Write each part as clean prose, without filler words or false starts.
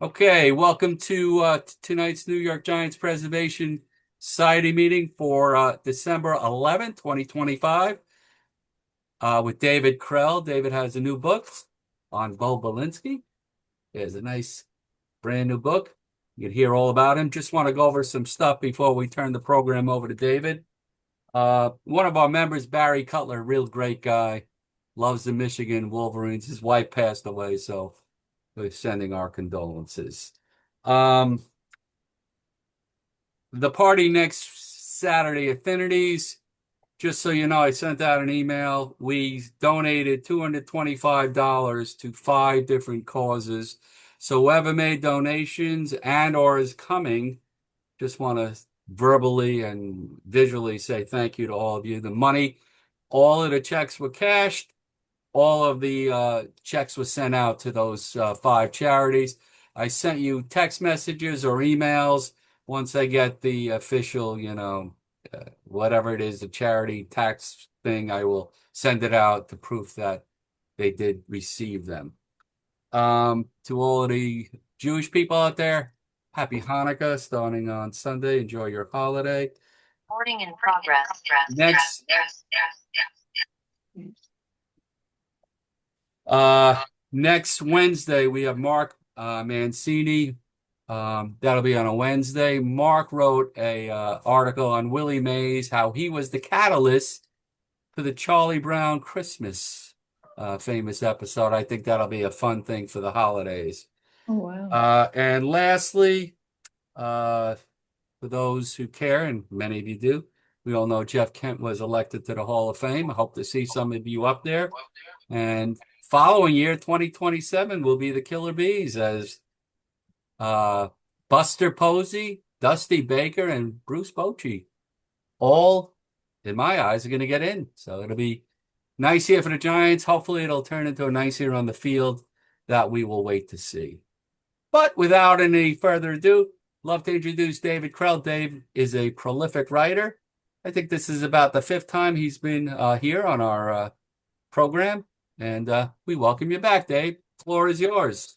Okay, welcome to tonight's New York Giants Preservation Society meeting for December 11th, 2025, with David Krell. David has a new book on Bo Belinsky. There's a nice brand new book. You can hear all about him. Just want to go over some stuff before we turn the program over to David. One of our members, Barry Cutler, real great guy, loves the Michigan Wolverines. His wife passed away, so we're sending our condolences. Um, the party next Saturday, Affinities. Just so you know, I sent out an email. We donated $225 to 5 different causes. So whoever made donations and or is coming, just want to verbally and visually say thank you to all of you. The money, all of the checks were cashed. All of the checks were sent out to those 5 charities. I sent you text messages or emails once I get the official, whatever it is, the charity tax thing. I will send it out to proof that they did receive them. To all of the Jewish people out there, happy Hanukkah starting on Sunday. Enjoy your holiday. Recording in progress. Next, next Wednesday, we have Mark Mancini. That'll be on a Wednesday. Mark wrote a article on Willie Mays, how he was the catalyst for the Charlie Brown Christmas famous episode. I think that'll be a fun thing for the holidays. Oh, wow. And lastly, for those who care, and many of you do, we all know Jeff Kent was elected to the Hall of Fame. I hope to see some of you up there. And following year, 2027, will be the Killer Bees as Buster Posey, Dusty Baker, and Bruce Bochy. All, in my eyes, are going to get in. So it'll be nice here for the Giants. Hopefully it'll turn into a nice year on the field that we will wait to see. But without any further ado, love to introduce David Krell. Dave is a prolific writer. I think this is about the 5th time he's been here on our program. And we welcome you back, Dave. The floor is yours.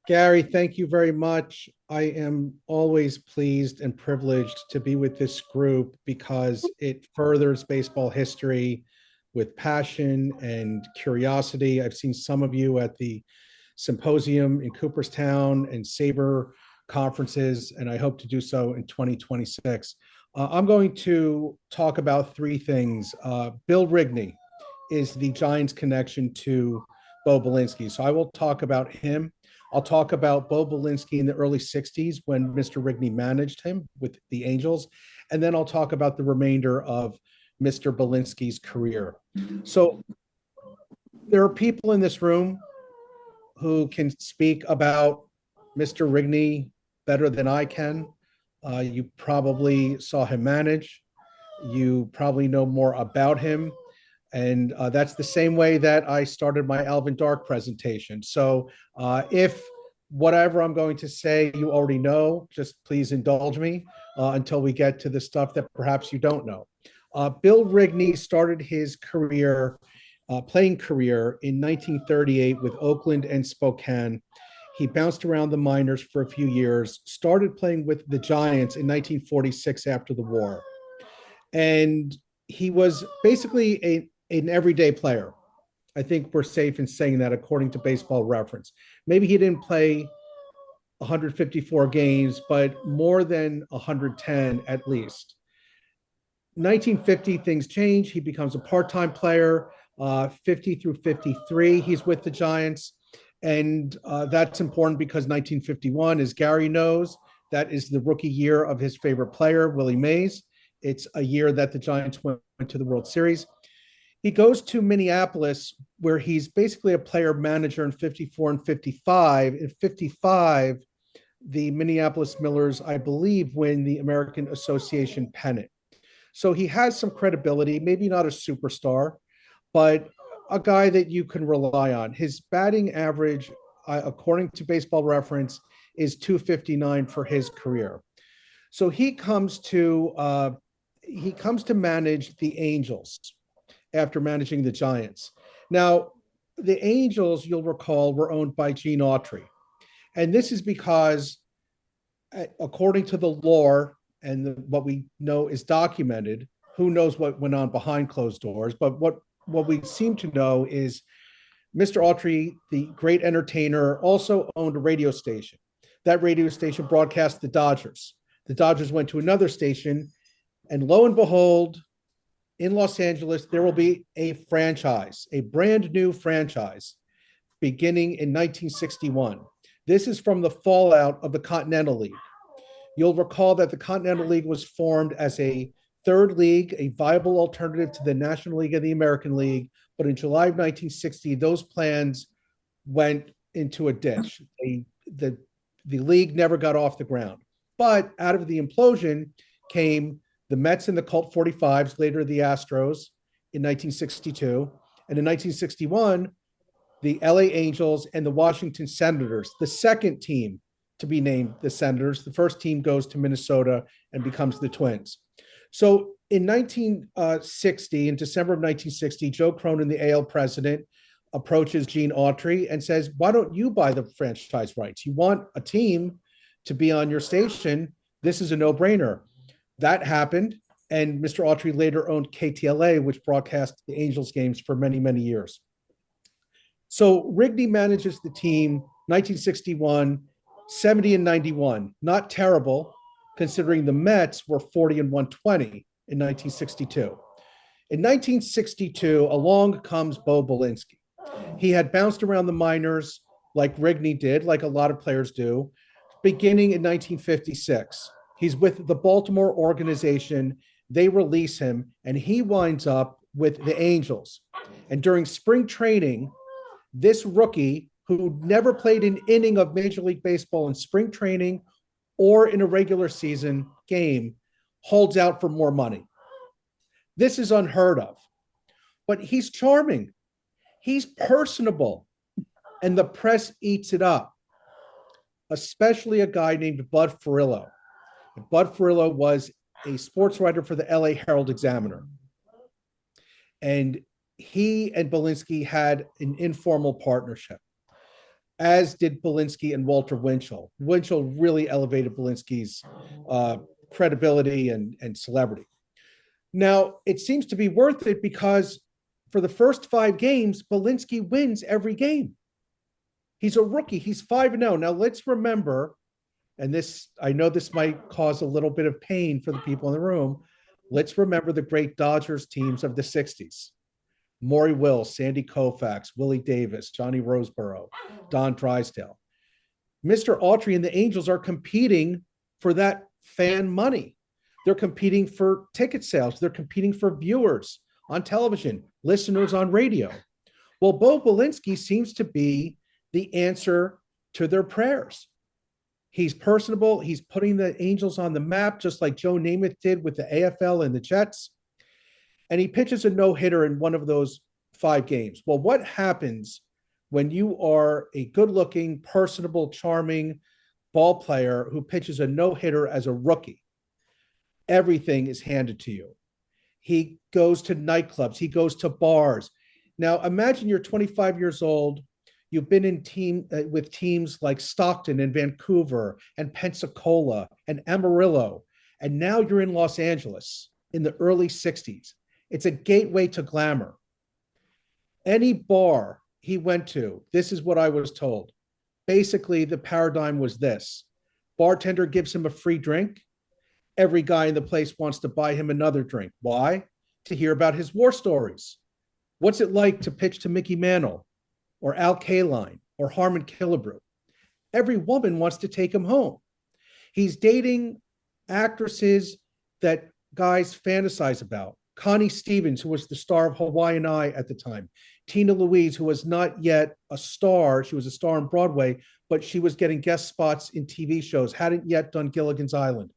Gary, thank you very much. I am always pleased and privileged to be with this group because it furthers baseball history with passion and curiosity. I've seen some of you at the symposium in Cooperstown and Sabre conferences, and I hope to do so in 2026. I'm going to talk about 3 things. Bill Rigney is the Giants' connection to Bo Belinsky. So I will talk about him. I'll talk about Bo Belinsky in the early 60s when Mr. Rigney managed him with the Angels. And then I'll talk about the remainder of Mr. Belinsky's career. So there are people in this room who can speak about Mr. Rigney better than I can. You probably saw him manage. You probably know more about him. And that's the same way that I started my Alvin Dark presentation. So if whatever I'm going to say you already know, just please indulge me until we get to the stuff that perhaps you don't know. Bill Rigney started his career, playing career in 1938 with Oakland and Spokane. He bounced around the minors for a few years, started playing with the Giants in 1946 after the war. And he was basically an everyday player. I think we're safe in saying that according to Baseball Reference. Maybe he didn't play 154 games, but more than 110 at least. 1950, things change. He becomes a part-time player, 50 through 53. He's with the Giants. And that's important because 1951, as Gary knows, that is the rookie year of his favorite player, Willie Mays. It's a year that the Giants went to the World Series. He goes to Minneapolis, where he's basically a player manager in 54 and 55. In 55, the Minneapolis Millers, I believe, win the American Association pennant. So he has some credibility, maybe not a superstar, but a guy that you can rely on. His batting average, according to Baseball Reference, is 259 for his career. So he comes to manage the Angels after managing the Giants. Now, the Angels, you'll recall, were owned by Gene Autry. And this is because, according to the lore and what we know is documented, who knows what went on behind closed doors, but what we seem to know is Mr. Autry, the great entertainer, also owned a radio station. That radio station broadcast the Dodgers. The Dodgers went to another station, and lo and behold, in Los Angeles, there will be a franchise, a brand new franchise, beginning in 1961. This is from the fallout of the Continental League. You'll recall that the Continental League was formed as a third league, a viable alternative to the National League and the American League. But in July of 1960, those plans went into a ditch. The league never got off the ground. But out of the implosion came the Mets and the Colt 45s, later the Astros in 1962. And in 1961, the LA Angels and the Washington Senators, the second team to be named the Senators. The first team goes to Minnesota and becomes the Twins. So in 1960, in December of 1960, Joe Cronin, the AL president, approaches Gene Autry and says, why don't you buy the franchise rights? You want a team to be on your station. This is a no-brainer. That happened, and Mr. Autry later owned KTLA, which broadcast the Angels games for many, many years. So Rigney manages the team 1961, 70 and 91. Not terrible, considering the Mets were 40 and 120 in 1962. In 1962, along comes Bo Belinsky. He had bounced around the minors like Rigney did, like a lot of players do, beginning in 1956. He's with the Baltimore organization. They release him, and he winds up with the Angels. And during spring training, this rookie, who never played an inning of Major League Baseball in spring training or in a regular season game, holds out for more money. This is unheard of. But he's charming. He's personable. And the press eats it up, especially a guy named Bud Furillo. Bud Furillo was a sports writer for the LA Herald Examiner. And he and Belinsky had an informal partnership, as did Belinsky and Walter Winchell. Winchell really elevated Belinsky's credibility and celebrity. Now, it seems to be worth it because for the first 5 games, Belinsky wins every game. He's a rookie. He's 5-0. Now, let's remember, and this, I know this might cause a little bit of pain for the people in the room. Let's remember the great Dodgers teams of the 60s. Maury Wills, Sandy Koufax, Willie Davis, Johnny Roseboro, Don Drysdale. Mr. Autry and the Angels are competing for that fan money. They're competing for ticket sales. They're competing for viewers on television, listeners on radio. Well, Bo Belinsky seems to be the answer to their prayers. He's personable. He's putting the Angels on the map, just like Joe Namath did with the AFL and the Jets. And he pitches a no-hitter in one of those 5 games. Well, what happens when you are a good-looking, personable, charming ball player who pitches a no-hitter as a rookie? Everything is handed to you. He goes to nightclubs. He goes to bars. Now, imagine you're 25 years old. You've been with teams like Stockton and Vancouver and Pensacola and Amarillo, and now you're in Los Angeles in the early 60s. It's a gateway to glamour. Any bar he went to, this is what I was told. Basically, the paradigm was this. Bartender gives him a free drink. Every guy in the place wants to buy him another drink. Why? To hear about his war stories. What's it like to pitch to Mickey Mantle or Al Kaline or Harmon Killebrew? Every woman wants to take him home. He's dating actresses that guys fantasize about. Connie Stevens, who was the star of Hawaiian Eye at the time. Tina Louise, who was not yet a star. She was a star on Broadway, but she was getting guest spots in TV shows, hadn't yet done Gilligan's Island.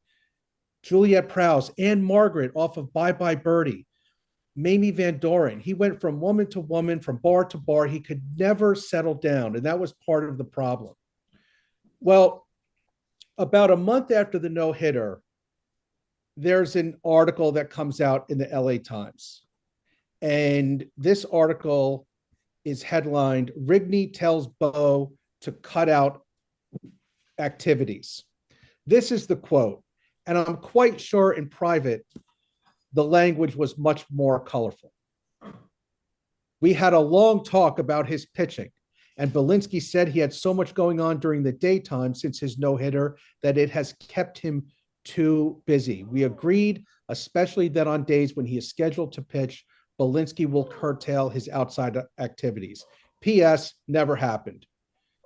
Juliette Prowse, Anne Margaret off of Bye Bye Birdie, Mamie Van Doren. He went from woman to woman, from bar to bar. He could never settle down, and that was part of the problem. Well, about a month after the no-hitter, there's an article that comes out in the LA Times. And this article is headlined, Rigney tells Bo to cut out activities. This is the quote, and I'm quite sure in private, the language was much more colorful. We had a long talk about his pitching, and Belinsky said he had so much going on during the daytime since his no-hitter that it has kept him too busy. We agreed, especially that on days when he is scheduled to pitch, Belinsky will curtail his outside activities. P.S. Never happened.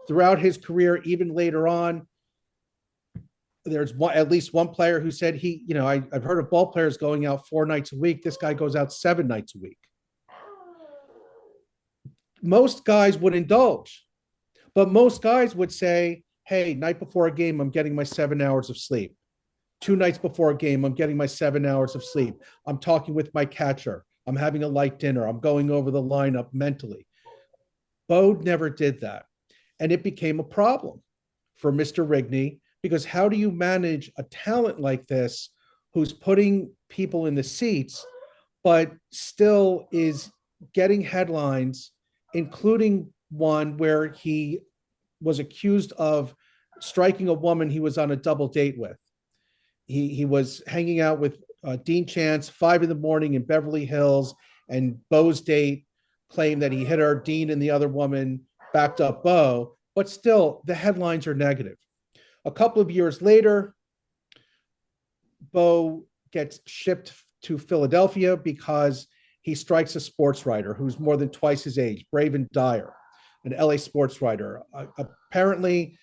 Throughout his career, even later on, there's at least one player who said I've heard of ball players going out 4 nights a week. This guy goes out 7 nights a week. Most guys would indulge, but most guys would say, hey, night before a game, I'm getting my 7 hours of sleep. 2 nights before a game, I'm getting my 7 hours of sleep. I'm talking with my catcher. I'm having a light dinner. I'm going over the lineup mentally. Bo never did that. And it became a problem for Mr. Rigney, because how do you manage a talent like this who's putting people in the seats, but still is getting headlines, including one where he was accused of striking a woman he was on a double date with. He was hanging out with Dean Chance 5 a.m. in Beverly Hills, and Bo's date claimed that he hit her. Dean and the other woman backed up Bo, but still the headlines are negative. A couple of years later, Bo gets shipped to Philadelphia because he strikes a sports writer who's more than twice his age, Braven Dyer, an LA sports writer. Apparently,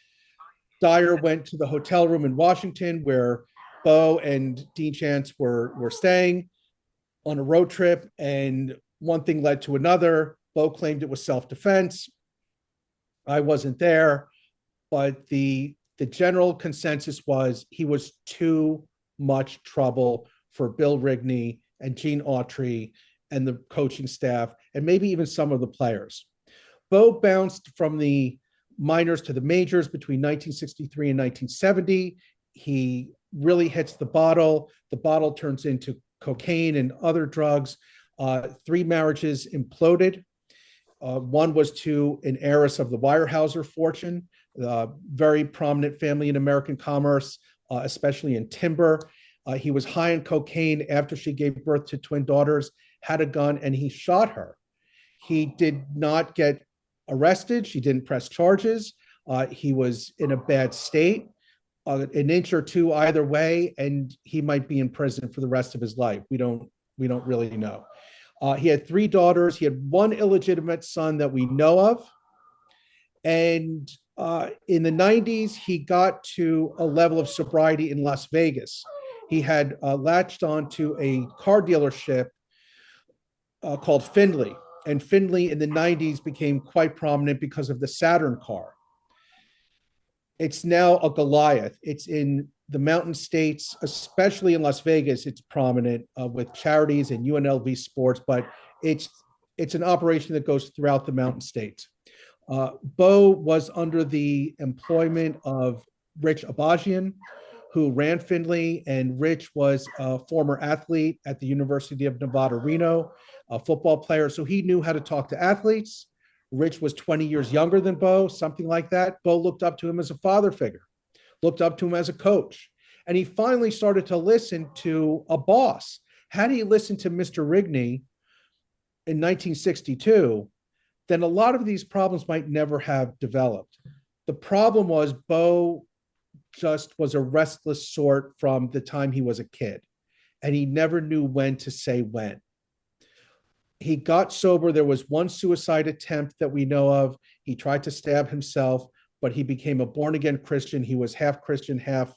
Dyer went to the hotel room in Washington where Bo and Dean Chance were staying on a road trip, and one thing led to another. Bo claimed it was self-defense. I wasn't there, but the general consensus was he was too much trouble for Bill Rigney and Gene Autry and the coaching staff, and maybe even some of the players. Bo bounced from the minors to the majors between 1963 and 1970. He really hits the bottle. The bottle turns into cocaine and other drugs. 3 marriages imploded. One was to an heiress of the Weyerhaeuser fortune, very prominent family in American commerce, especially in timber. He was high on cocaine after she gave birth to twin daughters, had a gun, and he shot her. He did not get arrested. She didn't press charges. He was in a bad state, an inch or two either way, and he might be in prison for the rest of his life. We don't really know. He had 3 daughters. He had 1 illegitimate son that we know of. And in the 90s, he got to a level of sobriety in Las Vegas. He had latched onto a car dealership called Findlay. And Findlay in the 90s became quite prominent because of the Saturn car. It's now a Goliath. It's in the Mountain States, especially in Las Vegas. It's prominent with charities and UNLV sports, but it's an operation that goes throughout the Mountain States. Bo was under the employment of Rich Abajian, who ran Findlay, and Rich was a former athlete at the University of Nevada, Reno, a football player. So he knew how to talk to athletes. Rich was 20 years younger than Bo, something like that. Bo looked up to him as a father figure, looked up to him as a coach. And he finally started to listen to a boss. Had he listened to Mr. Rigney in 1962, then a lot of these problems might never have developed. The problem was Bo just was a restless sort from the time he was a kid, and he never knew when to say when. He got sober. There was 1 suicide attempt that we know of. He tried to stab himself, but he became a born-again Christian. He was half Christian, half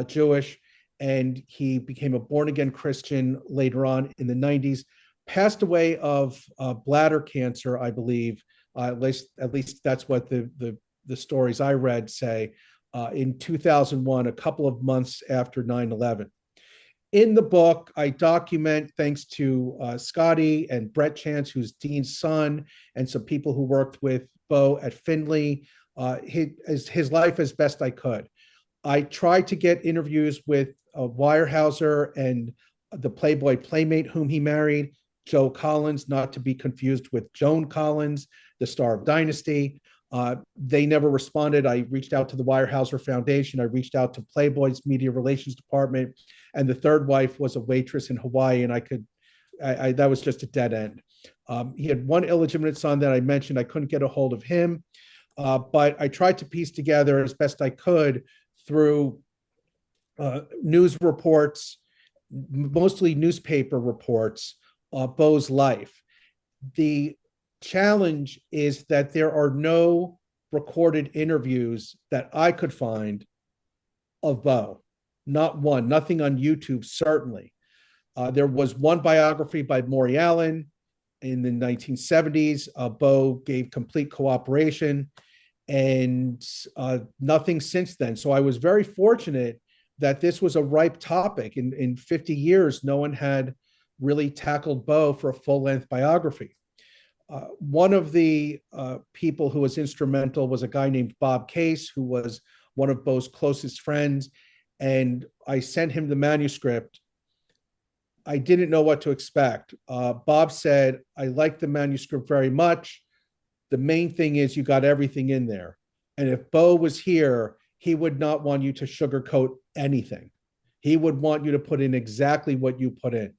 Jewish, and he became a born-again Christian later on in the 90s. Passed away of bladder cancer, I believe. At least that's what the stories I read say. In 2001, a couple of months after 9/11. In the book, I document, thanks to Scotty and Brett Chance, who's Dean's son, and some people who worked with Bo at Findlay, his life as best I could. I tried to get interviews with Weyerhaeuser and the Playboy playmate whom he married, Joe Collins, not to be confused with Joan Collins, the star of Dynasty. They never responded. I reached out to the Weyerhaeuser Foundation. I reached out to Playboy's media relations department, and the third wife was a waitress in Hawaii, and that was just a dead end. He had one illegitimate son that I mentioned. I couldn't get a hold of him, but I tried to piece together as best I could through news reports, mostly newspaper reports, Beau's life. The challenge is that there are no recorded interviews that I could find of Beau. Not one, nothing on YouTube, certainly. There was one biography by Maury Allen in the 1970s. Beau gave complete cooperation, and nothing since then. So I was very fortunate that this was a ripe topic. In 50 years, no one had really tackled Beau for a full-length biography. One of the people who was instrumental was a guy named Bob Case, who was one of Beau's closest friends. And I sent him the manuscript. I didn't know what to expect. Bob said, I like the manuscript very much. The main thing is you got everything in there. And if Beau was here, he would not want you to sugarcoat anything. He would want you to put in exactly what you put in.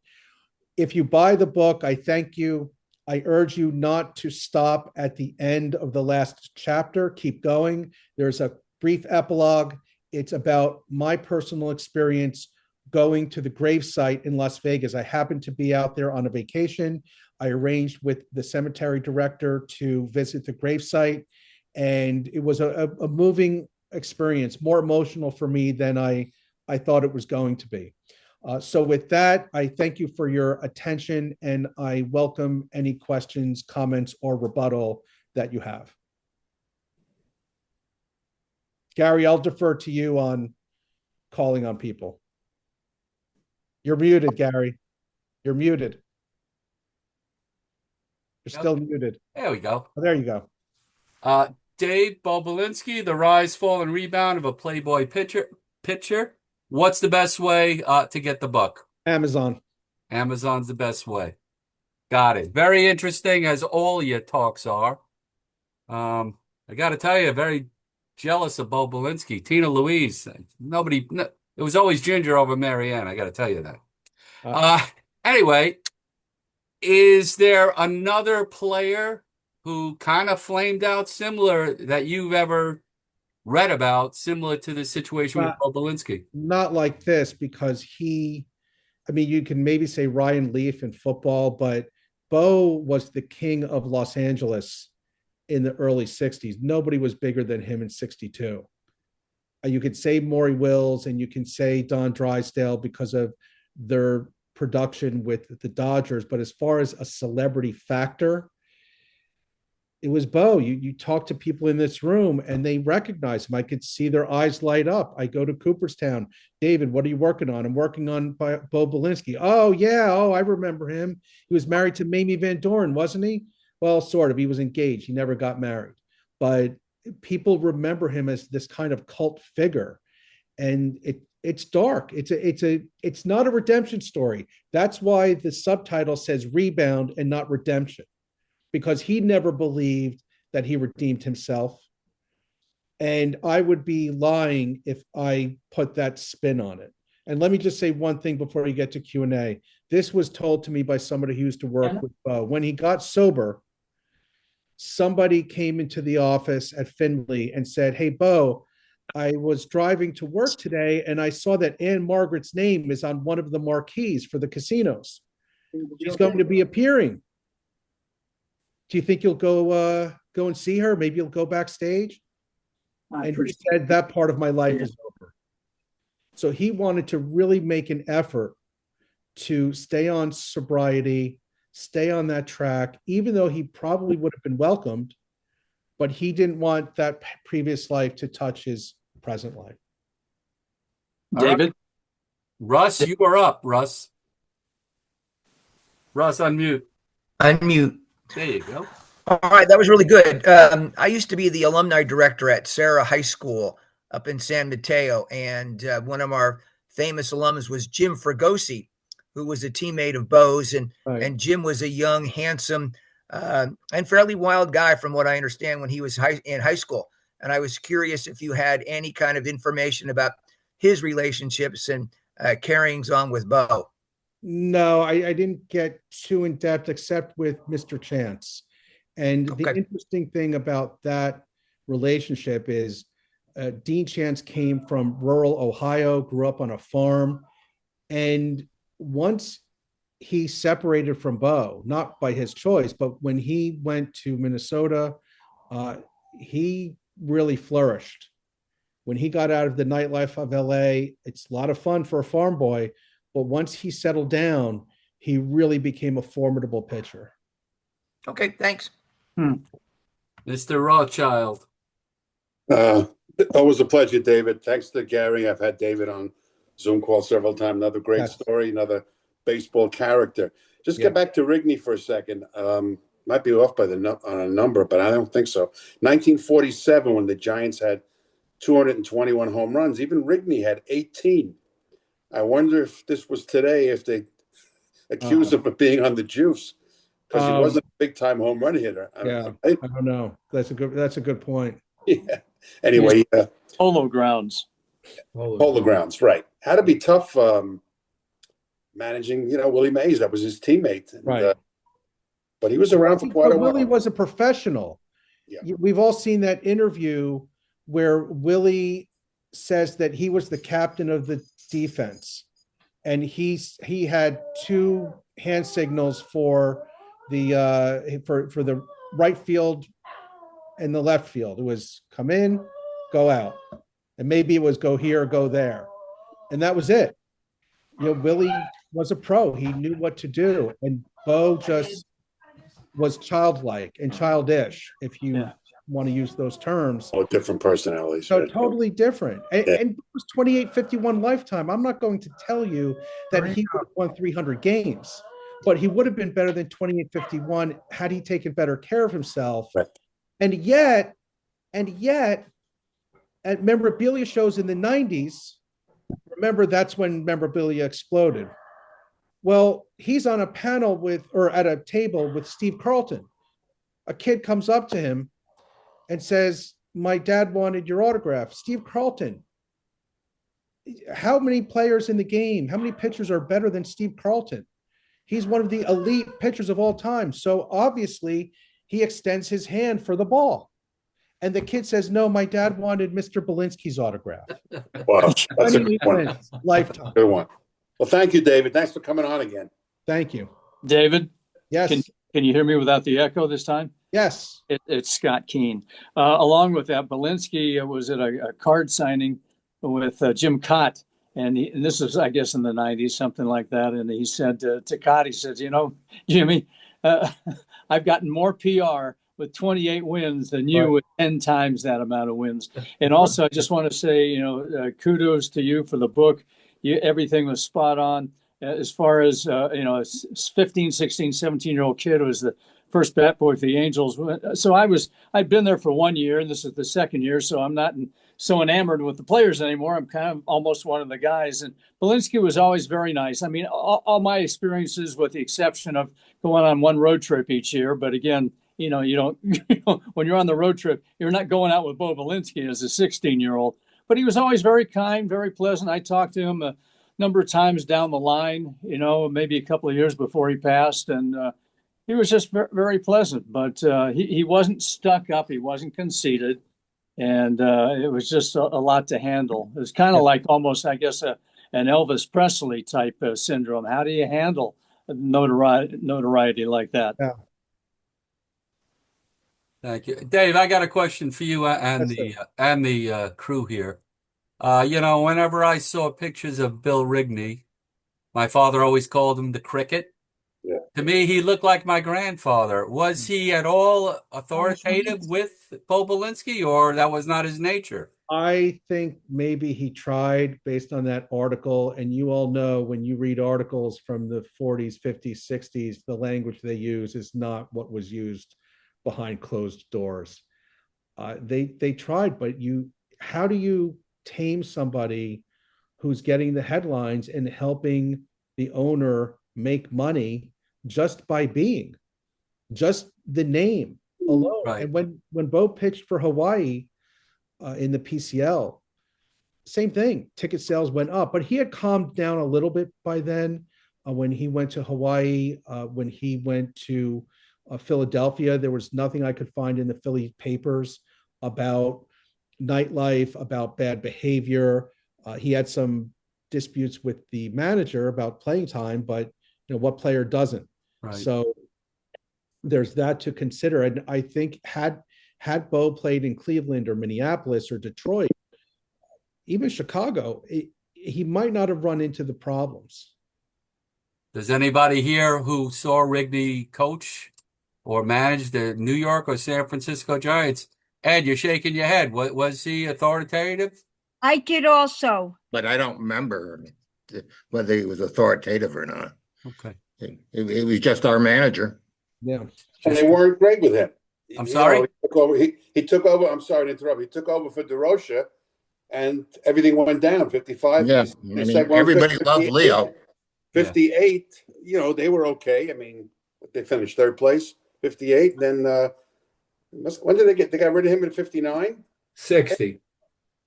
If you buy the book, I thank you. I urge you not to stop at the end of the last chapter. Keep going. There's a brief epilogue. It's about my personal experience going to the gravesite in Las Vegas. I happened to be out there on a vacation. I arranged with the cemetery director to visit the gravesite, and it was a moving experience, more emotional for me than I thought it was going to be. So with that, I thank you for your attention, and I welcome any questions, comments, or rebuttal that you have. Gary, I'll defer to you on calling on people. You're muted, Gary. You're muted. You're still muted. There we go. Oh, there you go. Dave, Beau Belinsky, The Rise, Fall, and Rebound of a Playboy Pitcher. What's the best way to get the book? Amazon. Amazon's the best way. Got it. Very interesting, as all your talks are. I got to tell you, very jealous of Beau Belinsky. Tina Louise, it was always Ginger over Marianne. I got to tell you that. Anyway, is there another player who kind of flamed out similar that you've ever read about, similar to the situation with Beau Belinsky? Not like this, because you can maybe say Ryan Leaf in football, but Beau was the king of Los Angeles in the early 60s. Nobody was bigger than him in 62. You could say Maury Wills and you can say Don Drysdale because of their production with the Dodgers. But as far as a celebrity factor, it was Beau. You talk to people in this room and they recognize him. I could see their eyes light up. I go to Cooperstown. David, what are you working on? I'm working on Beau Belinsky. Oh, yeah. Oh, I remember him. He was married to Mamie Van Doren, wasn't he? Well, sort of. He was engaged. He never got married. But people remember him as this kind of cult figure. And it's dark. It's not a redemption story. That's why the subtitle says Rebound and not Redemption, because he never believed that he redeemed himself. And I would be lying if I put that spin on it. And let me just say one thing before you get to Q&A. This was told to me by somebody who used to work with Beau. When he got sober, somebody came into the office at Findlay and said, hey, Beau, I was driving to work today and I saw that Anne Margaret's name is on one of the marquees for the casinos. She's going to be appearing. Do you think you'll go and see her? Maybe you'll go backstage? And he said, that part of my life is over. So he wanted to really make an effort to stay on sobriety, stay on that track, even though he probably would have been welcomed, but he didn't want that previous life to touch his present life. David? Right. Russ, you are up, Russ. Russ, unmute. Unmute. There you go. All right, that was really good. I used to be the alumni director at Sarah High School up in San Mateo, and one of our famous alums was Jim Fregosi, who was a teammate of Beau's, and Jim was a young, handsome and fairly wild guy from what I understand when he was in high school. And I was curious if you had any kind of information about his relationships and carryings on with Bo. No, I didn't get too in depth except with Mr. Chance. And the Okay. interesting thing about that relationship is Dean Chance came from rural Ohio, grew up on a farm. And once he separated from Bo, not by his choice, but when he went to Minnesota, he really flourished. When he got out of the nightlife of LA, it's a lot of fun for a farm boy, but once he settled down, he really became a formidable pitcher. Okay, thanks. Mr. Rothschild. Always a pleasure, David. Thanks to Gary. I've had David on Zoom call several times. Another great Yes. story, another baseball character. Just Yeah. get back to Rigney for a second. Might be off by on a number, but I don't think so. 1947, when the Giants had 221 home runs, even Rigney had 18. I wonder if this was today, if they accused him of being on the juice, because he wasn't a big-time home run hitter. Yeah, Right? I don't know. That's a good point. Yeah. Anyway, Polo grounds. Polo grounds, right. Had to be tough managing, Willie Mays. That was his teammate. And, Right. but he was around for quite a while. Willie was a professional. Yeah. We've all seen that interview where Willie says that he was the captain of the defense, and he had two hand signals for the right field and the left field. It was come in, go out, and maybe it was go here, go there, and that was it. Willie was a pro. He knew what to do, and Bo just was childlike and childish, if you want to use those terms. Oh, different personalities. So right? totally different. And it was 28-51 lifetime. I'm not going to tell you that he would have won 300 games, but he would have been better than 28-51 had he taken better care of himself. Right. And yet, at memorabilia shows in the 90s, remember that's when memorabilia exploded. Well, he's on a panel at a table with Steve Carlton. A kid comes up to him and says, "My dad wanted your autograph." Steve Carlton. How many players in the game, how many pitchers are better than Steve Carlton? He's one of the elite pitchers of all time. So obviously he extends his hand for the ball. And the kid says, "No, my dad wanted Mr. Belinsky's autograph." Wow, that's a good one. Lifetime. Good one. Well, thank you, David. Thanks for coming on again. Thank you. David, Yes. can you hear me without the echo this time? Yes. It's Scott Keene. Along with that, Belinsky was at a card signing with Jim Cott. And this was, I guess, in the 90s, something like that. And he said to Cott, he says, "Jimmy, I've gotten more PR with 28 wins than you with 10 times that amount of wins." And also, I just want to say, kudos to you for the book. Everything was spot on. As far as, a 15, 16, 17-year-old kid who was the first bat boy for the Angels. So I'd been there for 1 year, and this is the second year, so I'm not so enamored with the players anymore. I'm kind of almost one of the guys. And Belinsky was always very nice. I mean, all my experiences, with the exception of going on one road trip each year. But again, you don't, when you're on the road trip, you're not going out with Bo Belinsky as a 16-year-old. But he was always very kind, very pleasant. I talked to him a number of times down the line, maybe a couple of years before he passed. And he was just very, very pleasant. But he wasn't stuck up. He wasn't conceited. And it was just a lot to handle. It was kind of like almost, I guess, an Elvis Presley type syndrome. How do you handle notoriety like that? Yeah. Thank you. Dave, I got a question for you and the crew here. Whenever I saw pictures of Bill Rigney, my father always called him the Cricket. Yeah. To me, he looked like my grandfather. Was he at all authoritative with Bo Belinsky, or that was not his nature? I think maybe he tried based on that article. And you all know when you read articles from the 40s, 50s, 60s, the language they use is not what was used behind closed doors. They tried, but how do you tame somebody who's getting the headlines and helping the owner make money just by being? Just the name alone. Right. And when Bo pitched for Hawaii in the PCL, same thing. Ticket sales went up, but he had calmed down a little bit by then. When he went to Hawaii, when he went to Philadelphia, there was nothing I could find in the Philly papers about nightlife, about bad behavior. He had some disputes with the manager about playing time, but what player doesn't? Right. So there's that to consider. And I think had Bo played in Cleveland or Minneapolis or Detroit, even Chicago, he might not have run into the problems. Does anybody here who saw Rigney coach or manage the New York or San Francisco Giants? Ed, you're shaking your head. Was he authoritative? I did also. But I don't remember whether he was authoritative or not. Okay. He was just our manager. Yeah. And they weren't great with him. I'm sorry? He took over. I'm sorry to interrupt. He took over for DeRocha, and everything went down. 55. Yeah, everybody loved Leo. 58. They were okay. I mean, they finished third place. 58. Then when did they got rid of him in 59? 60.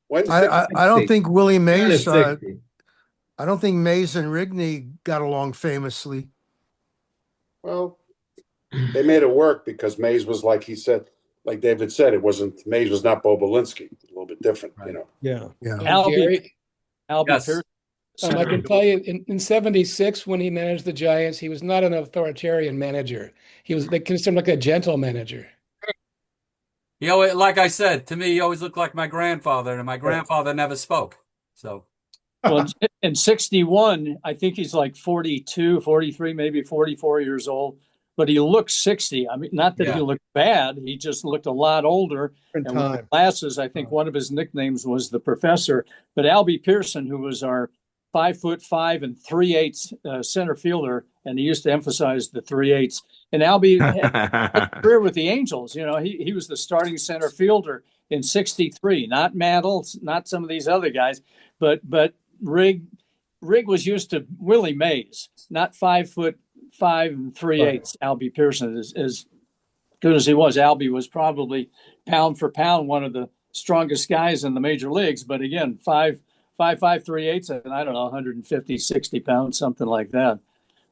When? I don't think Willie Mays. 60. I don't think Mays and Rigney got along famously. Well, they made it work because Mays was like David said, Mays was not Bo Belinsky. A little bit different, Right. Yeah. Albie Yes. Pearson. I can tell you in 76, when he managed the Giants, he was not an authoritarian manager. They considered him like a gentle manager. Like I said, to me, he always looked like my grandfather, and my grandfather never spoke. So, Well, in 61, I think he's like 42, 43, maybe 44 years old, but he looked 60. I mean, not that he looked bad. He just looked a lot older. And with glasses, I think one of his nicknames was the professor. But Albie Pearson, who was our 5'5" and 3/8 center fielder, and he used to emphasize the 3/8. And Albie had a career with the Angels. He was the starting center fielder in 63. Not Mantle, not some of these other guys, but Rig was used to Willie Mays, not 5'5" and 3/8. Albie Pearson, as good as he was. Albie was probably pound for pound one of the strongest guys in the major leagues. But again, 5'5", 3/8, and I don't know, 150, 60 pounds, something like that.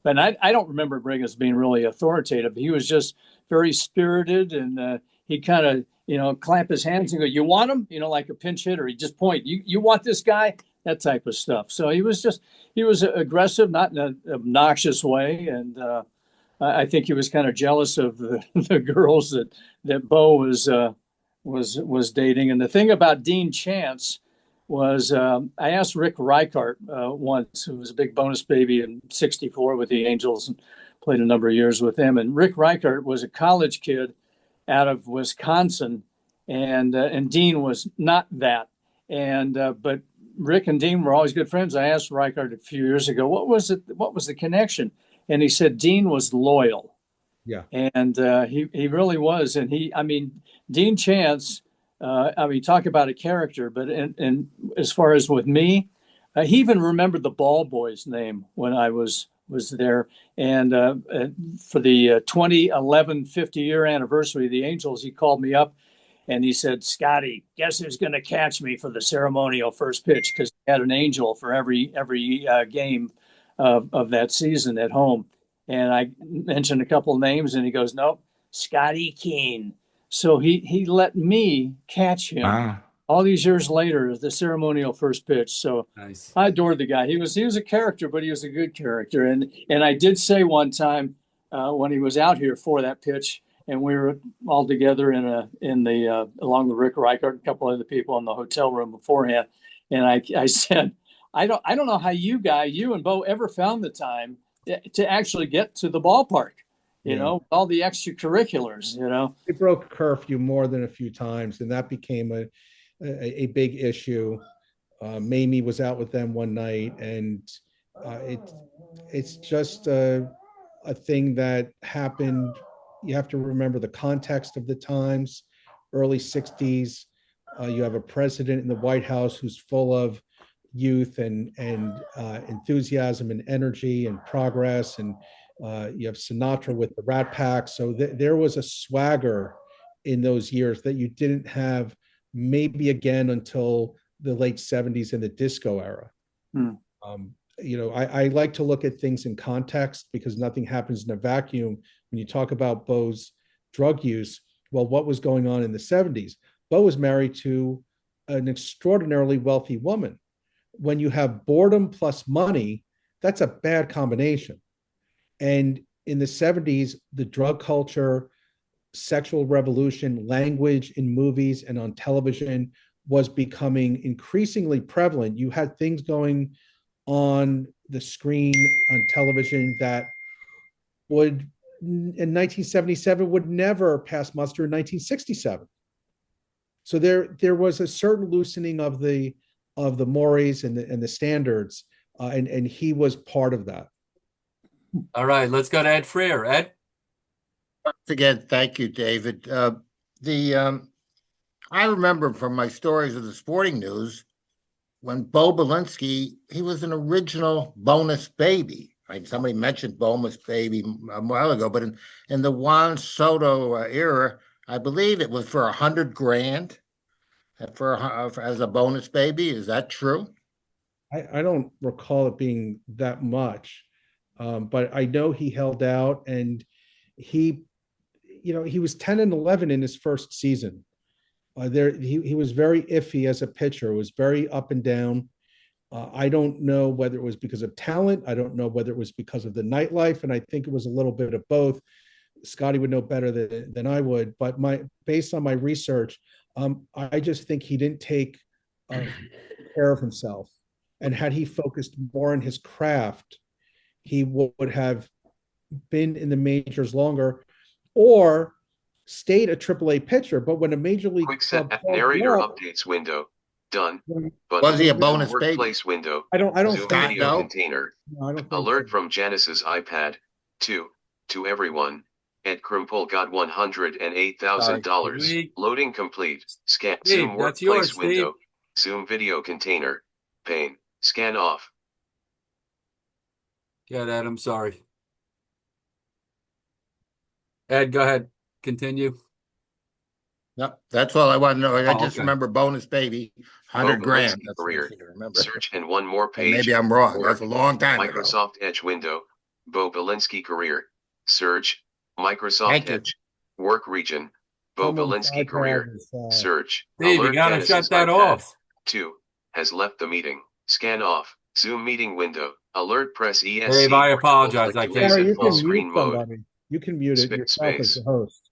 But I don't remember Rig as being really authoritative. He was just very spirited, and he kind of, clap his hands and go, "You want him?" Like a pinch hitter. He just point, "You want this guy?" That type of stuff. So he was aggressive, not in an obnoxious way. And I think he was kind of jealous of the girls that Bo was dating. And the thing about Dean Chance was I asked Rick Reichart once, who was a big bonus baby in 64 with the Angels and played a number of years with them. And Rick Reichart was a college kid out of Wisconsin, and Dean was not that. And but Rick and Dean were always good friends. I asked Reichart a few years ago, what was the connection? And he said Dean was loyal. Yeah. And he really was. And Dean Chance, talk about a character, but and as far as with me, he even remembered the ball boy's name when I was there. And for the 2011 50-year anniversary of the Angels, he called me up and he said, "Scotty, guess who's going to catch me for the ceremonial first pitch?" Because he had an angel for every game of that season at home. And I mentioned a couple names, and he goes, "Nope, Scotty Keene." So he let me catch him all these years later, the ceremonial first pitch. So nice. I adored the guy. He was a character, but he was a good character. And I did say one time when he was out here for that pitch, and we were all together along with Rick Reichart, a couple other people in the hotel room beforehand. And I said, I don't know how you and Bo ever found the time to actually get to the ballpark. All the extracurriculars, They broke curfew more than a few times, and that became a big issue. Mamie was out with them one night, and it's just a thing that happened. You have to remember the context of the times, early 60s. You have a president in the White House who's full of youth and enthusiasm and energy and progress, and You have Sinatra with the Rat Pack. So there was a swagger in those years that you didn't have maybe again until the late 70s and the disco era. I like to look at things in context because nothing happens in a vacuum. When you talk about Bo's drug use, well, what was going on in the 70s? Bo was married to an extraordinarily wealthy woman. When you have boredom plus money, that's a bad combination. And in the 70s, the drug culture, sexual revolution, language in movies and on television was becoming increasingly prevalent. You had things going on the screen on television that would, in 1977, would never pass muster in 1967. So there was a certain loosening of the mores and the standards, and he was part of that. All right, let's go to Ed Freer. Ed? Once again, thank you, David. I remember from my stories of the sporting news when Bo Belinsky, he was an original bonus baby. Like somebody mentioned bonus baby a while ago, but in the Juan Soto era, I believe it was for $100,000 as a bonus baby. Is that true? I don't recall it being that much, but I know he held out, and he was 10-11 in his first season. He was very iffy as a pitcher. It was very up and down. I don't know whether it was because of talent. I don't know whether it was because of the nightlife, and I think it was a little bit of both. Scotty would know better than I would, but based on my research, I just think he didn't take care of himself. And had he focused more on his craft, he would have been in the majors longer, or stayed a AAA pitcher. But when a major league quick set narrator updates window done, but was he a bonus workplace baby? window? I don't Zoom think video so. container. No, I don't think Alert so. from Janice's iPad. To everyone. Ed Krimpel got $108,000. Steve. Loading complete. Scan Steve, Zoom that's workplace yours, Steve. window. Zoom video container. Pane. Scan off. Yeah, Ed, I'm sorry. Ed, go ahead. Continue. No, that's all I want to know. I just okay. remember bonus baby, Bo $100,000. Belinsky That's career. what I remember. Search and one more And page. maybe I'm wrong. Or That's a long time ago. Microsoft Edge window. Bo Belinsky career. Search. Microsoft Thank you. Edge. Work region. Bo Someone's Belinsky iPad career. is, Search. Steve, you Alert gotta Janice's shut that iPad. off. 2. Has left the meeting. Scan off. Zoom meeting window. Alert press ESC. Dave, I or apologize. I double-click to can't. Gary, exit you full can screen mute mode. somebody. You can mute it yourself as Space. the host.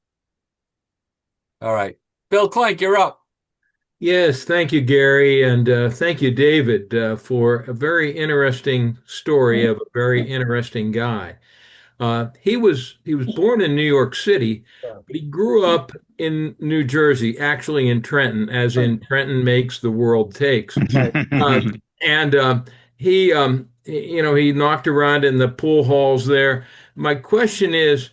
All right. Bill Clank, you're up. Yes, thank you, Gary, and thank you, David, for a very interesting story of a very interesting guy. He was born in New York City, but he grew up in New Jersey, actually in Trenton, as in Trenton makes the world takes. And he knocked around in the pool halls there. My question is,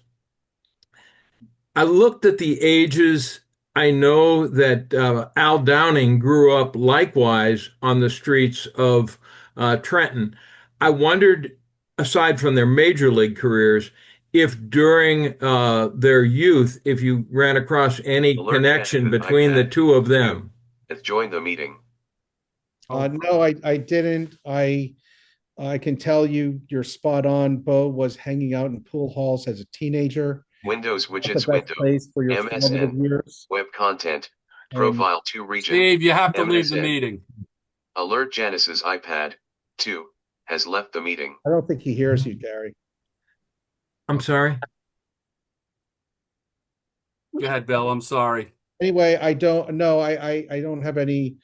I looked at the ages. I know that Al Downing grew up likewise on the streets of Trenton. I wondered, aside from their major league careers, if during their youth, if you ran across any Alert connection Janice's between the iPad. two of them. Has joined the meeting. No, I didn't. I can tell you you're spot on. Bo was hanging out in pool halls as a teenager. Windows That's widgets the best window. place for your formative MSN. years. Web content. And Profile 2 region. Steve, you have to leave the MSN. meeting. Alert Janice's iPad. 2. Has left the meeting. I don't think he hears you, Gary. I'm sorry. Go ahead, Bill. I'm sorry. Anyway, I don't know. I don't have any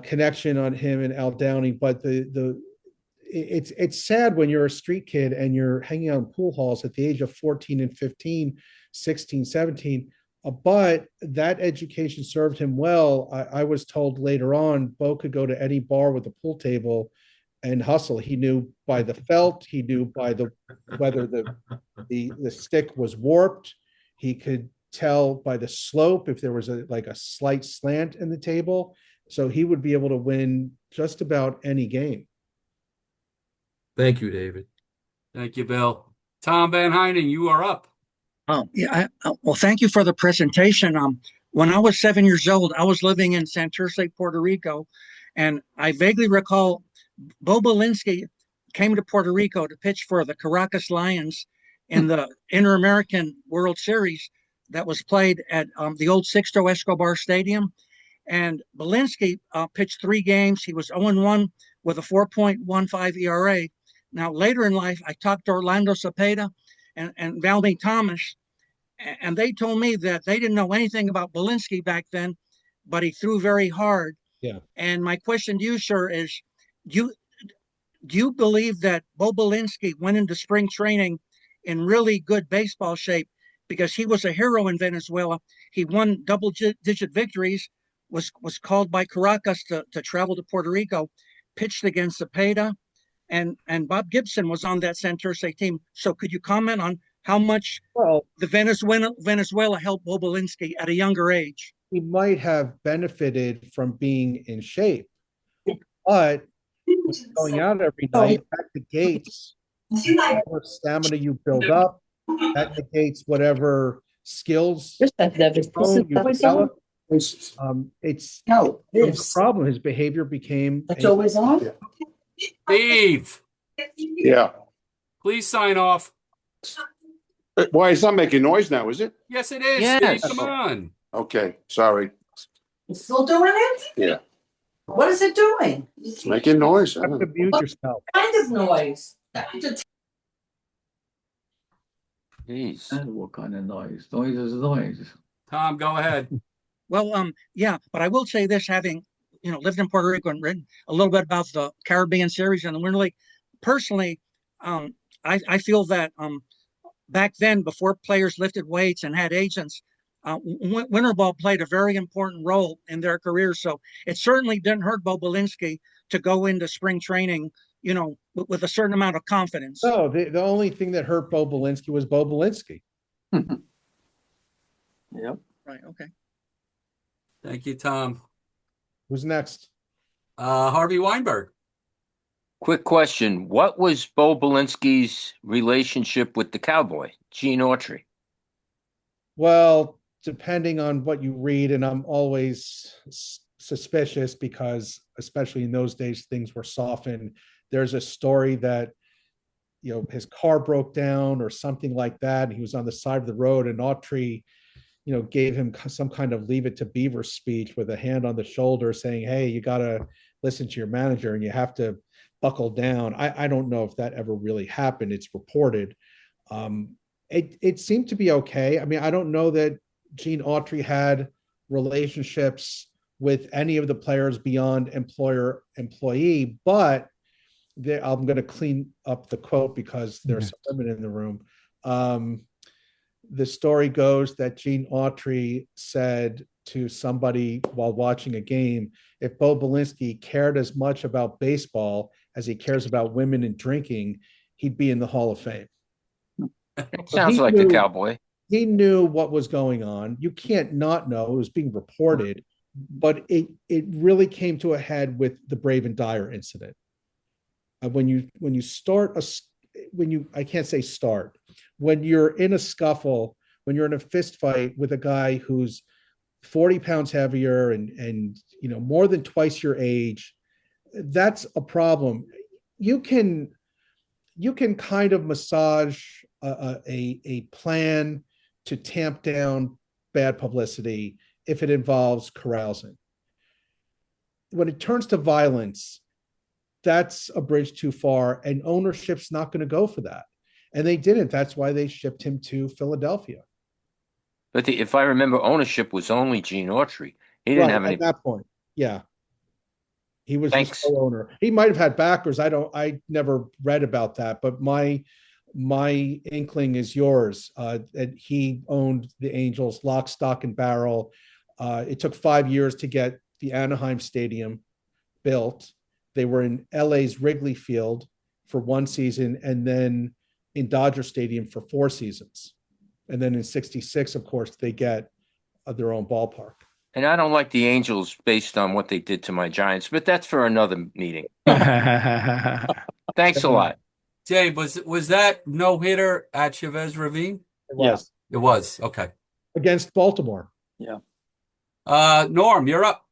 connection on him and Al Downing, but it's sad when you're a street kid and you're hanging out in pool halls at the age of 14 and 15, 16, 17. But that education served him well. I was told later on, Bo could go to any bar with a pool table and hustle. He knew by the felt, he knew by whether the stick was warped. He could tell by the slope if there was a slight slant in the table. So he would be able to win just about any game. Thank you, David. Thank you, Bill. Tom Van Heinen, you are up. Well, thank you for the presentation. When I was 7 years old, I was living in Santurce, Puerto Rico, and I vaguely recall Bo Belinsky came to Puerto Rico to pitch for the Caracas Lions in the Inter-American World Series that was played at the old Sixto Escobar Stadium. And Belinsky pitched 3 games. He was 0-1 with a 4.15 ERA. Now, later in life, I talked to Orlando Cepeda and Valmy Thomas, and they told me that they didn't know anything about Belinsky back then, but he threw very hard. Yeah. And my question to you, sir, is do you believe that Bo Belinsky went into spring training in really good baseball shape because he was a hero in Venezuela? He won double-digit victories, was called by Caracas to travel to Puerto Rico, pitched against Cepeda, and Bob Gibson was on that Santurce team. So could you comment on how much the Venezuela helped Bo Belinsky at a younger age? He might have benefited from being in shape, but going out every night, that negates whatever stamina you build up, that negates whatever skills you develop. It's a problem. His behavior became always on. Steve, Yeah. please sign off. Why, it's not making noise now, is it? Yes, it is. Yes. Steve, come on. Okay, sorry. It's still doing it? Yeah. What is it doing? It's making noise. You have to mute yourself. What kind of noise? Jeez. What kind of noise? Noise is noise. Tom, go ahead. Well, yeah, but I will say this, having lived in Puerto Rico and written a little bit about the Caribbean Series and the Winter League, personally, I feel that back then, before players lifted weights and had agents, winter ball played a very important role in their careers. So it certainly didn't hurt Bo Belinsky to go into spring training, with a certain amount of confidence. No, the only thing that hurt Bo Belinsky was Bo Belinsky. Yep. Right. Okay. Thank you, Tom. Who's next? Harvey Weinberg. Quick question. What was Bo Belinsky's relationship with the cowboy, Gene Autry? Well, depending on what you read, and I'm always suspicious because, especially in those days, things were softened. There's a story that, his car broke down or something like that, and he was on the side of the road, and Autry, gave him some kind of leave it to Beaver speech with a hand on the shoulder saying, hey, you got to listen to your manager and you have to buckle down. I don't know if that ever really happened. It's reported. It seemed to be okay. I mean, I don't know that Gene Autry had relationships with any of the players beyond employer-employee, but I'm going to clean up the quote because there's some women in the room. The story goes that Gene Autry said to somebody while watching a game, if Bo Belinsky cared as much about baseball as he cares about women and drinking, he'd be in the Hall of Fame. Sounds like the cowboy. He knew what was going on. You can't not know. It was being reported, but it really came to a head with the Brave and Dyer incident. When you when you're in a scuffle, when you're in a fist fight with a guy who's 40 pounds heavier and more than twice your age, that's a problem. You can kind of massage a plan to tamp down bad publicity if it involves carousing. When it turns to violence, that's a bridge too far, and ownership's not going to go for that. And they didn't. That's why they shipped him to Philadelphia. But if I remember, ownership was only Gene Autry. He didn't have any. At that point. Yeah. He was the sole owner. He might have had backers. I never read about that, but my inkling is yours. That he owned the Angels lock, stock, and barrel. It took 5 years to get the Anaheim Stadium built. They were in LA's Wrigley Field for one season, and then in Dodger Stadium for 4 seasons. And then in 66, of course, they get their own ballpark. And I don't like the Angels based on what they did to my Giants, but that's for another meeting. Thanks a lot. Dave, was that no hitter at Chavez Ravine? It Yeah. was It was. Okay. against Baltimore. Yeah. Norm, you're up.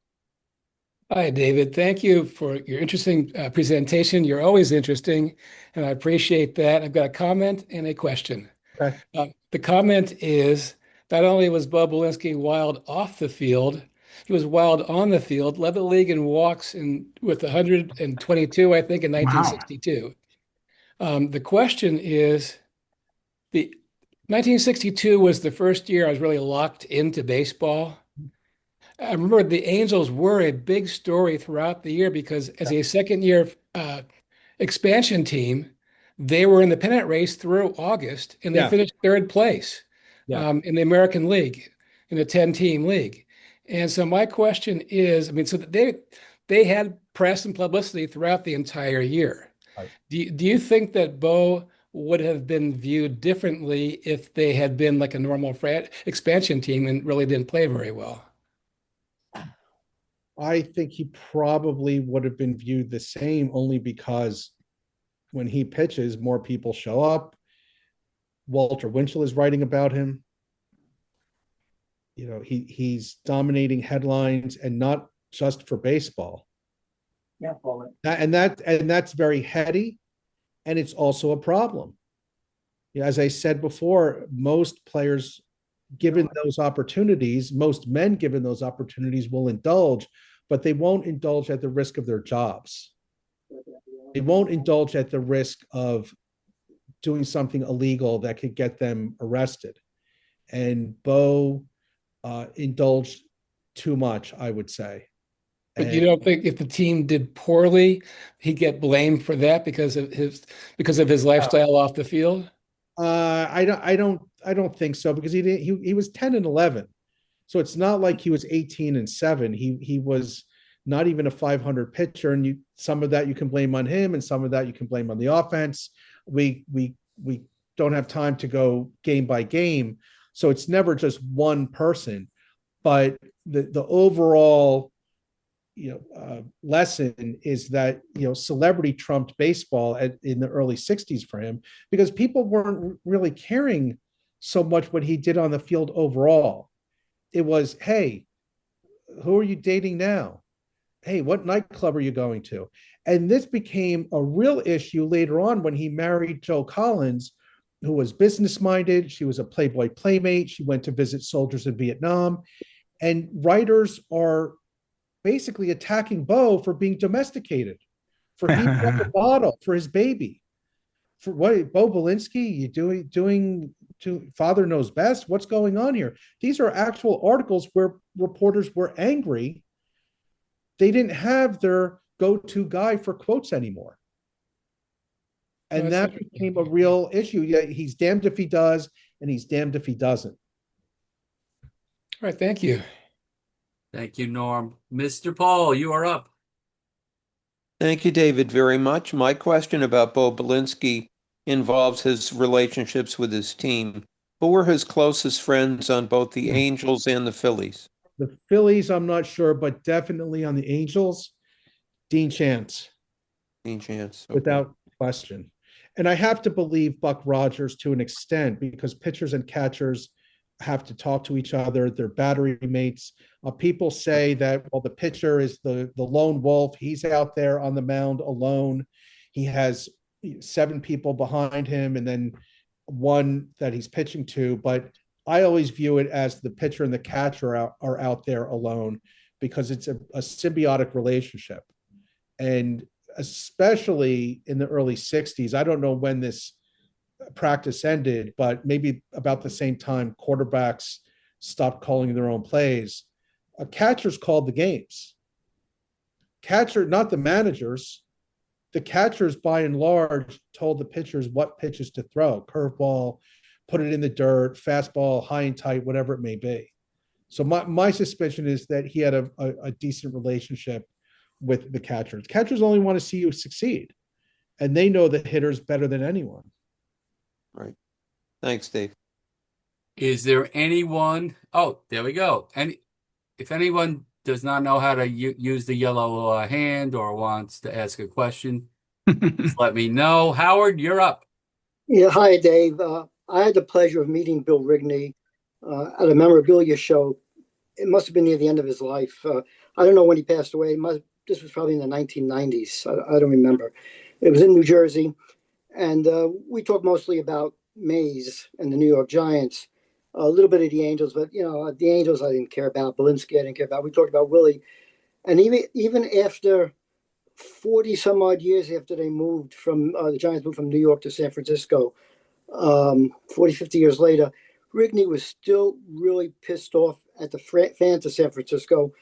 Hi, David. Thank you for your interesting presentation. You're always interesting, and I appreciate that. I've got a comment and a question. Okay. The comment is not only was Bo Belinsky wild off the field, he was wild on the field, led the league in walks with 122, I think, in 1962. The question is, the 1962 was the first year I was really locked into baseball. I remember the Angels were a big story throughout the year because as a second year expansion team, they were in the pennant race through August and they finished third place in the American League, in a 10-team league. And so my question is, I mean, so they had press and publicity throughout the entire year. Right. Do you think that Bo would have been viewed differently if they had been like a normal expansion team and really didn't play very well? I think he probably would have been viewed the same, only because when he pitches, more people show up. Walter Winchell is writing about him. You know, he's dominating headlines, and not just for baseball. Yeah, Paul. And that's very heady, and it's also a problem. You know, as I said before, most players given those opportunities, most men given those opportunities will indulge, but they won't indulge at the risk of their jobs. They won't indulge at the risk of doing something illegal that could get them arrested. And Bo indulged too much, I would say. But you don't think if the team did poorly, he'd get blamed for that because of his lifestyle off the field? I don't think so, because he was 10-11. So it's not like he was 18-7. He was not even a 500 pitcher, and some of that you can blame on him, and some of that you can blame on the offense. We don't have time to go game by game, so it's never just one person. But the overall lesson is that celebrity trumped baseball in the early 60s for him, because people weren't really caring so much what he did on the field overall. It was, hey, who are you dating now? Hey, what nightclub are you going to? And this became a real issue later on when he married Jo Collins, who was business minded. She was a Playboy playmate. She went to visit soldiers in Vietnam. And writers are basically attacking Bo for being domesticated, for heating up the bottle for his baby. For what, Bo Belinsky, you doing to Father Knows Best? What's going on here? These are actual articles where reporters were angry. They didn't have their go-to guy for quotes anymore. And that became a real issue. Yeah, he's damned if he does, and he's damned if he doesn't. All right, thank you. Thank you, Norm. Mr. Paul, you are up. Thank you, David, very much. My question about Bo Belinsky involves his relationships with his team. Who were his closest friends on both the Angels and the Phillies? The Phillies, I'm not sure, but definitely on the Angels, Dean Chance. Dean Chance. Okay. Without question. And I have to believe Buck Rogers to an extent, because pitchers and catchers have to talk to each other. They're battery mates. People say that, well, the pitcher is the lone wolf. He's out there on the mound alone. He has 7 people behind him and then one that he's pitching to. But I always view it as the pitcher and the catcher are out there alone, because it's a symbiotic relationship. And especially in the early 60s, I don't know when this practice ended, but maybe about the same time quarterbacks stopped calling their own plays. Catchers called the games. Catcher, not the managers. The catchers, by and large, told the pitchers what pitches to throw: curveball, put it in the dirt, fastball, high and tight, whatever it may be. So my suspicion is that he had a decent relationship with the catchers. Catchers only want to see you succeed, and they know the hitters better than anyone. Right. Thanks, Dave. Is there anyone? Oh, there we go. And if anyone does not know how to use the yellow hand or wants to ask a question, Just let me know. Howard, you're up. Yeah, hi, Dave. I had the pleasure of meeting Bill Rigney at a memorabilia show. It must have been near the end of his life. I don't know when he passed away. This was probably in the 1990s. I don't remember. It was in New Jersey. And we talked mostly about Mays and the New York Giants, a little bit of the Angels, but, the Angels I didn't care about. Belinsky I didn't care about. We talked about Willie. And even after 40 some odd years after they moved from, the Giants moved from New York to San Francisco, 40, 50 years later, Rigney was still really pissed off at the fans of San Francisco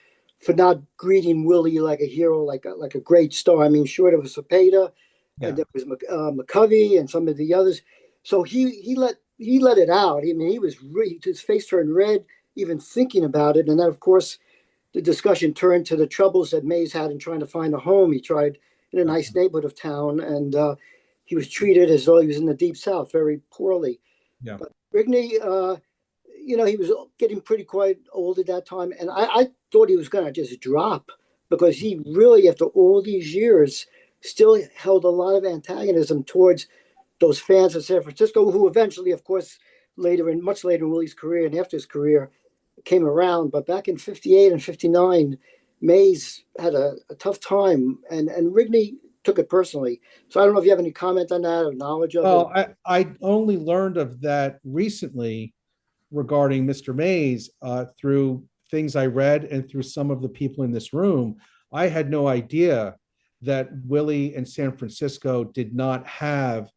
for not greeting Willie like a hero, like a great star. I mean, sure, there was Cepeda, and there was McCovey and some of the others. So he let it out. I mean, his face turned red even thinking about it. And then, of course, the discussion turned to the troubles that Mays had in trying to find a home. He tried in a nice neighborhood of town, and he was treated as though he was in the Deep South very poorly. Yeah. But Rigney, he was getting pretty quite old at that time, and I thought he was going to just drop because he really, after all these years, still held a lot of antagonism towards those fans of San Francisco, who eventually, of course, much later in Willie's career and after his career, came around. But back in 58 and 59, Mays had a tough time, and Rigney took it personally. So I don't know if you have any comment on that or knowledge of it. Well, I only learned of that recently regarding Mr. Mays through things I read and through some of the people in this room. I had no idea that Willie and San Francisco did not have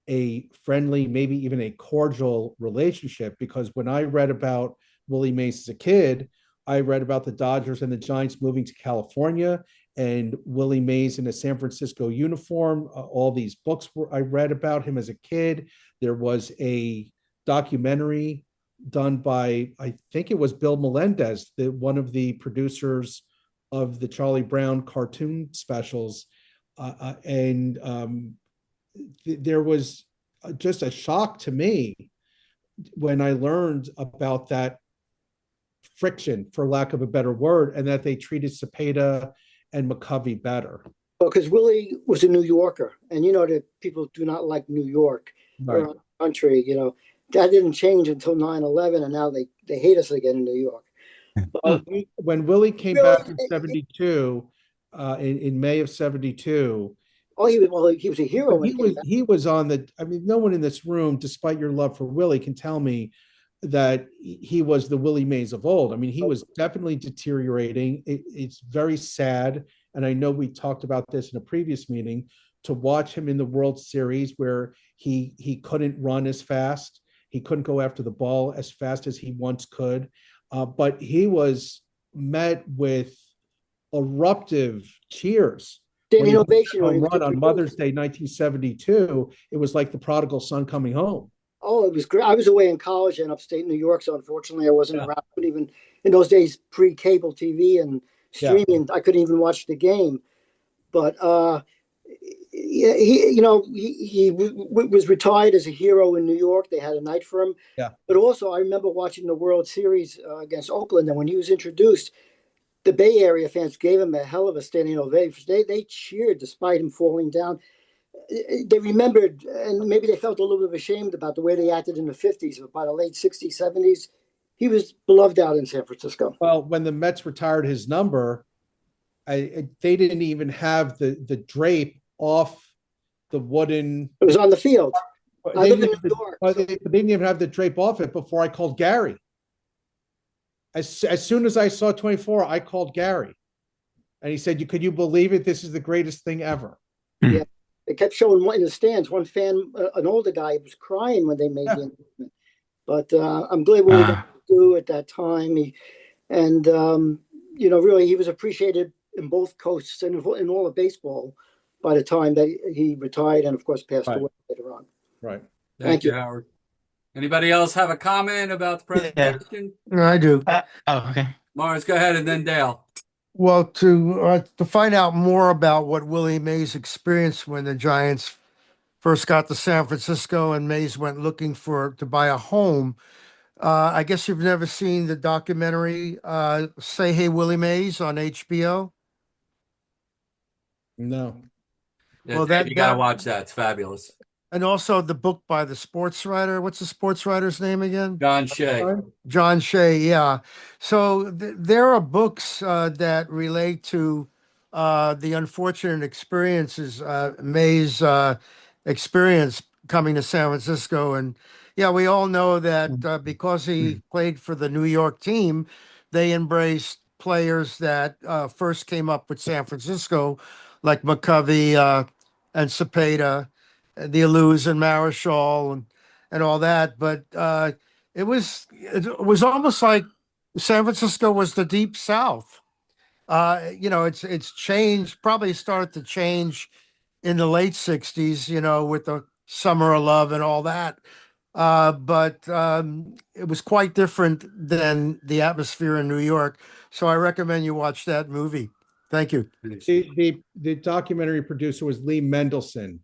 a friendly, maybe even a cordial relationship, because when I read about Willie Mays as a kid, I read about the Dodgers and the Giants moving to California and Willie Mays in a San Francisco uniform. All these books I read about him as a kid. There was a documentary done by, I think it was Bill Melendez, one of the producers of the Charlie Brown cartoon specials. There was just a shock to me when I learned about that friction, for lack of a better word, and that they treated Cepeda and McCovey better. Well, because Willie was a New Yorker, and that people do not like New York Right. or country. That didn't change until 9/11, and now they hate us again in New York. But When Willie came back in 72, in May of 72, he was a hero. He was on the. I mean, no one in this room, despite your love for Willie, can tell me that he was the Willie Mays of old. I mean, he was definitely deteriorating. It's very sad, and I know we talked about this in a previous meeting. To watch him in the World Series, where he couldn't run as fast, he couldn't go after the ball as fast as he once could, but he was met with eruptive cheers. Standing ovation home run on Mother's Day 1972. It was like the prodigal son coming home. Oh, it was great. I was away in college in upstate New York, so unfortunately I wasn't around. Even in those days, pre-cable TV and streaming, I couldn't even watch the game. But he was retired as a hero in New York. They had a night for him. Yeah. But also, I remember watching the World Series against Oakland, and when he was introduced, the Bay Area fans gave him a hell of a standing ovation. They cheered despite him falling down. They remembered, and maybe they felt a little bit ashamed about the way they acted in the 50s, but by the late 60s, 70s, he was beloved out in San Francisco. Well, when the Mets retired his number, they didn't even have the drape off the wooden. It was on the field. I live in New York. They didn't even have the drape off it before I called Gary. As soon as I saw 24, I called Gary. And he said, could you believe it? This is the greatest thing ever. Yeah. They kept showing in the stands. One fan, an older guy, was crying when they made the announcement. But I'm glad what he got to do at that time. Really, he was appreciated in both coasts and in all of baseball by the time that he retired and, of course, passed away later on. Right. Thank you, Howard. Anybody else have a comment about the presentation? Yeah, I do. Okay. Morris, go ahead, and then Dale. Well, to find out more about what Willie Mays experienced when the Giants first got to San Francisco and Mays went looking to buy a home, I guess you've never seen the documentary Say Hey Willie Mays on HBO? No. Well, You got to watch that. It's fabulous. and also the book by the sports writer. What's the sports writer's name again? John Shea. John Shea, yeah. So there are books that relate to the unfortunate experiences, May's experience coming to San Francisco. And yeah, we all know that because he played for the New York team, they embraced players that first came up with San Francisco, like McCovey and Cepeda, the Alous and Marischal and all that. But it was almost like San Francisco was the deep South. It's changed, probably started to change in the late 60s, with the Summer of Love and all that. But it was quite different than the atmosphere in New York. So I recommend you watch that movie. Thank you. The documentary producer was Lee Mendelson,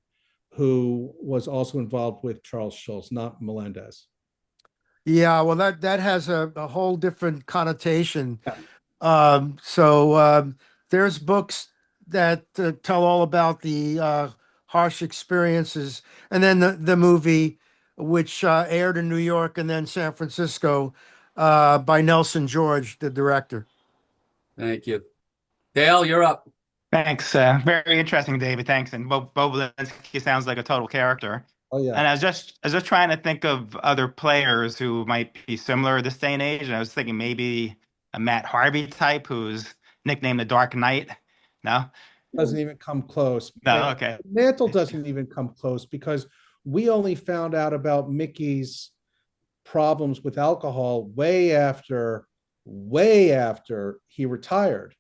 who was also involved with Charles Schulz, not Melendez. Yeah, well, that has a whole different connotation. There's books that tell all about the harsh experiences, and then the movie, which aired in New York and then San Francisco, by Nelson George, the director. Thank you. Dale, you're up. Thanks. Very interesting, David. Thanks. And Bo Belinsky sounds like a total character. Oh yeah. And I was just trying to think of other players who might be similar this day and age. And I was thinking maybe a Matt Harvey type who's nicknamed the Dark Knight. No? Doesn't even come close. No, okay. Mantle doesn't even come close because we only found out about Mickey's problems with alcohol way after he retired.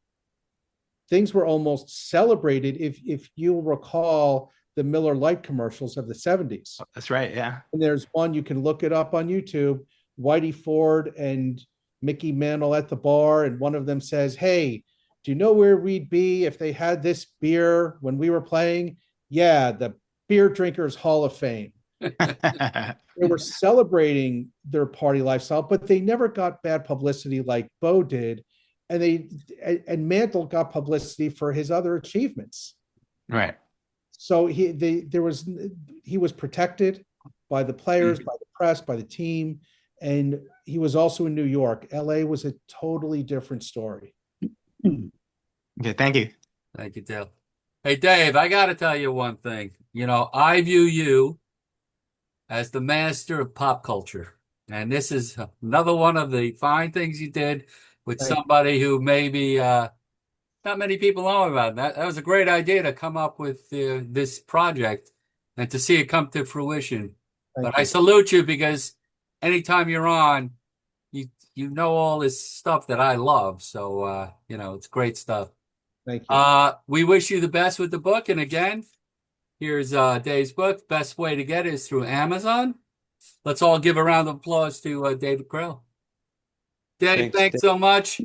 Things were almost celebrated if you recall the Miller Lite commercials of the 70s. That's right, yeah. And there's one, you can look it up on YouTube, Whitey Ford and Mickey Mantle at the bar, and one of them says, "Hey, do you know where we'd be if they had this beer when we were playing?" "Yeah, the Beer Drinkers Hall of Fame." They were celebrating their party lifestyle, but they never got bad publicity like Bo did. And Mantle got publicity for his other achievements. Right. So he was protected by the players, by the press, by the team, and he was also in New York. LA was a totally different story. Okay, thank you. Thank you, Dale. Hey, Dave, I got to tell you one thing. I view you as the master of pop culture. And this is another one of the fine things you did with somebody who maybe not many people know about. That was a great idea to come up with this project and to see it come to fruition. But I salute you because anytime you're on, you know all this stuff that I love. So, it's great stuff. Thank you. We wish you the best with the book. And again, here's Dave's book. Best way to get it is through Amazon. Let's all give a round of applause to David Krell. Dave, thanks so much.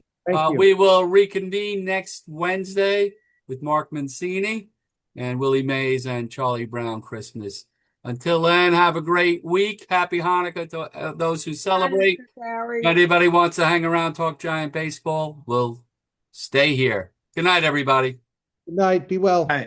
We will reconvene next Wednesday with Mark Mancini and Willie Mays and Charlie Brown Christmas. Until then, have a great week. Happy Hanukkah to those who celebrate. If anybody wants to hang around, talk Giant baseball, we'll stay here. Good night, everybody. Good night. Be well.